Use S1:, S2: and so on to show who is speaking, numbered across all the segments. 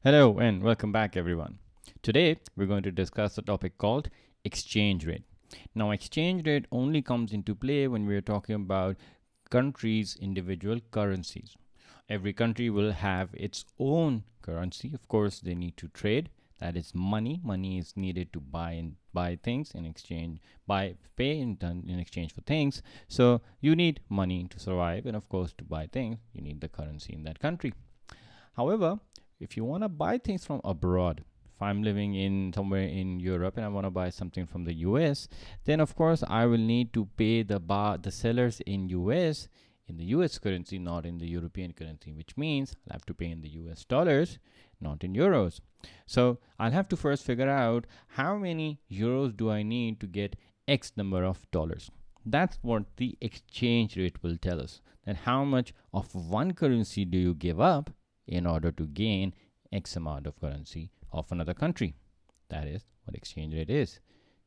S1: Hello and welcome back, everyone. Today we're going to discuss a topic called exchange rate. Now, exchange rate only comes into play when we're talking about countries' individual currencies. Every country will have its own currency. Of course, they need to trade. That is money. Money is needed to buy things in exchange, pay in exchange for things. So you need money to survive, and of course, to buy things, you need the currency in that country. However, if you want to buy things from abroad, if I'm living in somewhere in Europe and I want to buy something from the US, then of course I will need to pay the sellers in US in the US currency, not in the European currency, which means I'll have to pay in the US dollars, not in euros. So I'll have to first figure out how many euros do I need to get X number of dollars. That's what the exchange rate will tell us. That how much of one currency do you give up in order to gain X amount of currency of another country. That is what exchange rate is.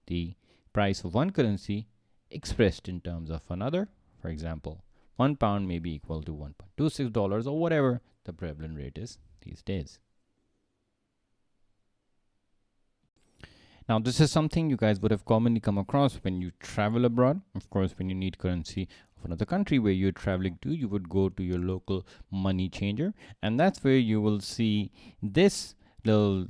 S1: The price of one currency expressed in terms of another. For example, £1 may be equal to $1.26 or whatever the prevalent rate is these days. Now, this is something you guys would have commonly come across when you travel abroad. Of course, when you need currency of another country where you're traveling to, you would go to your local money changer, and that's where you will see this little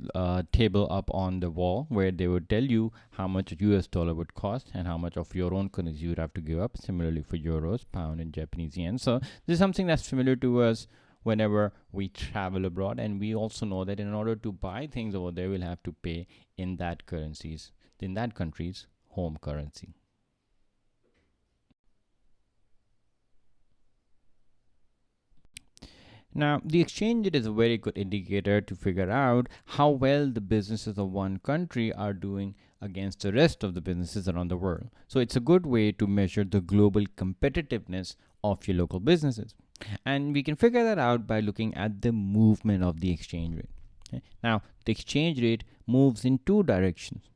S1: table up on the wall where they would tell you how much a US dollar would cost and how much of your own currency you would have to give up. Similarly for euros, pound, and Japanese yen. So this is something that's familiar to us whenever we travel abroad, and we also know that in order to buy things over there, we'll have to pay in that country's home currency. Now, the exchange rate is a very good indicator to figure out how well the businesses of one country are doing against the rest of the businesses around the world. So it's a good way to measure the global competitiveness of your local businesses. And we can figure that out by looking at the movement of the exchange rate. Okay? Now, the exchange rate moves in two directions.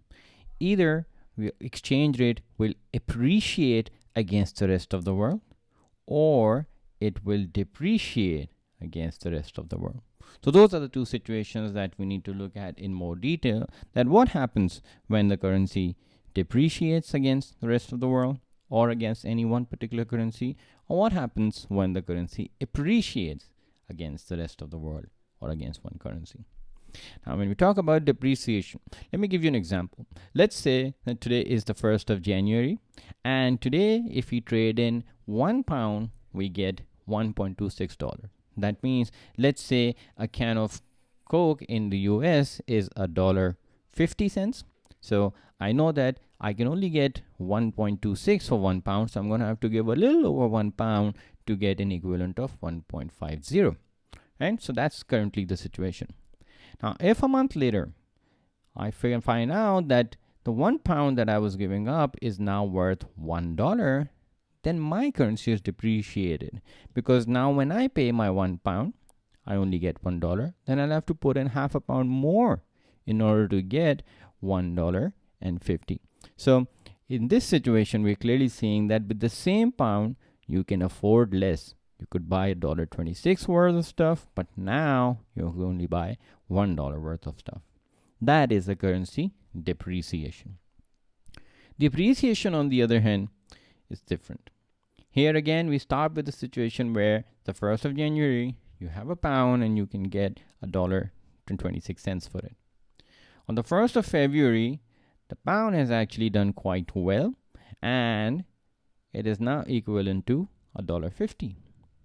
S1: Either the exchange rate will appreciate against the rest of the world, or it will depreciate against the rest of the world. So those are the two situations that we need to look at in more detail. That what happens when the currency depreciates against the rest of the world or against any one particular currency, or what happens when the currency appreciates against the rest of the world or against one currency. Now, when we talk about depreciation, let me give you an example. Let's say that today is the 1st of January, and today if we trade in £1, we get $1.26. That means, let's say a can of Coke in the US is $1.50. So I know that I can only get 1.26 for £1, so I'm going to have to give a little over £1 to get an equivalent of 1.50. Right? So that's currently the situation. Now, if a month later I find out that the £1 that I was giving up is now worth $1, then my currency is depreciated, because now when I pay my £1, I only get $1. Then I'll have to put in half a pound more in order to get $1.50. So in this situation, we're clearly seeing that with the same pound, you can afford less. You could buy $1.26 worth of stuff, but now you can only buy $1 worth of stuff. That is the currency depreciation. Depreciation, on the other hand, is different. Here again, we start with the situation where the 1st of January, you have a pound and you can get $1.26 for it. On the 1st of February, the pound has actually done quite well, and it is now equivalent to $1.50.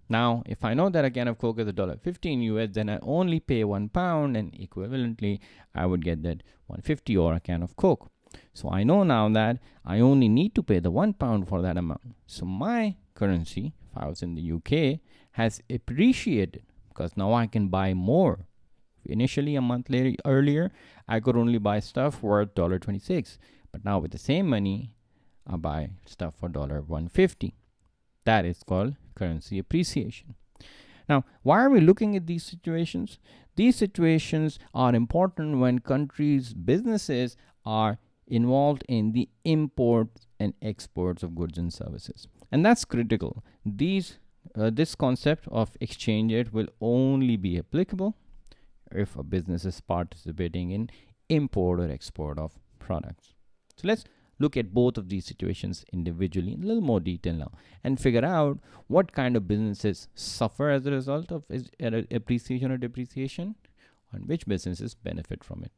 S1: Now, if I know that a can of Coke is $1.50 in US, then I only pay £1, and equivalently, I would get that $1.50 or a can of Coke. So I know now that I only need to pay the £1 for that amount. So my currency, if I was in the UK, has appreciated, because now I can buy more. Initially, a month earlier, I could only buy stuff worth $1.26. But now with the same money, I buy stuff for $1.50. That is called currency appreciation. Now, why are we looking at these situations? These situations are important when countries' businesses are involved in the imports and exports of goods and services. And that's critical. This concept of exchange rate will only be applicable if a business is participating in import or export of products. So let's look at both of these situations individually in a little more detail now and figure out what kind of businesses suffer as a result of appreciation or depreciation and which businesses benefit from it.